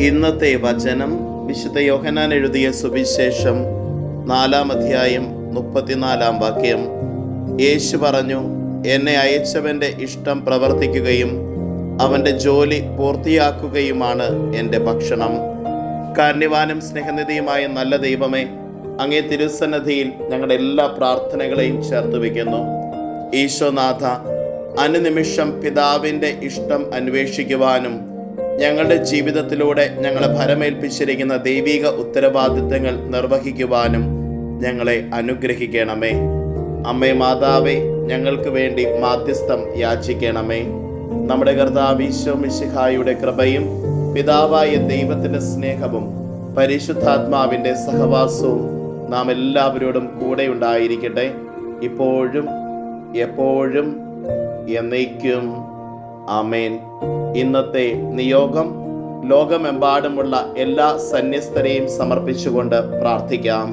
ഇന്നത്തെ വചനം വിശുദ്ധ യോഹന്നാൻ എഴുതിയ സുവിശേഷം 4-ാം അധ്യായം 34-ാം വാക്യം. യേശു പറഞ്ഞു, എന്നെ അയച്ചവന്റെ ഇഷ്ടം പ്രവർത്തിക്കുകയും അവന്റെ ജോലി പൂർത്തിയാക്കുകയുമാണ് എൻ്റെ ഭക്ഷണം. കാരുണ്യവാനും സ്നേഹനിധിയുമായ നല്ല ദൈവമേ, അങ്ങേ തിരുസന്നിധിയിൽ ഞങ്ങളുടെ എല്ലാ പ്രാർത്ഥനകളെയും ചേർത്ത് വയ്ക്കുന്നു. ഈശോനാഥ, അനുനിമിഷം പിതാവിൻ്റെ ഇഷ്ടം അന്വേഷിക്കുവാനും ഞങ്ങളുടെ ജീവിതത്തിലൂടെ ഞങ്ങളെ ഭരമേൽപ്പിച്ചിരിക്കുന്ന ദൈവിക ഉത്തരവാദിത്തങ്ങൾ നിർവഹിക്കുവാനും ഞങ്ങളെ അനുഗ്രഹിക്കണമേ. അമ്മേ മാതാവേ, ഞങ്ങൾക്ക് വേണ്ടി മാധ്യസ്ഥം യാചിക്കണമേ. നമ്മുടെ കർത്താവ് ഈശോ മിശിഹായുടെ കൃപയും പിതാവായ ദൈവത്തിൻ്റെ സ്നേഹവും പരിശുദ്ധാത്മാവിൻ്റെ സഹവാസവും നാം എല്ലാവരോടും കൂടെ ഉണ്ടായിരിക്കട്ടെ, ഇപ്പോഴും എപ്പോഴും എന്നേക്കും. ആമേൻ. ഇന്നത്തെ നിയോഗം ലോകമെമ്പാടുമുള്ള എല്ലാ സന്യസ്തരെയും സമർപ്പിച്ചുകൊണ്ട് പ്രാർത്ഥിക്കാം.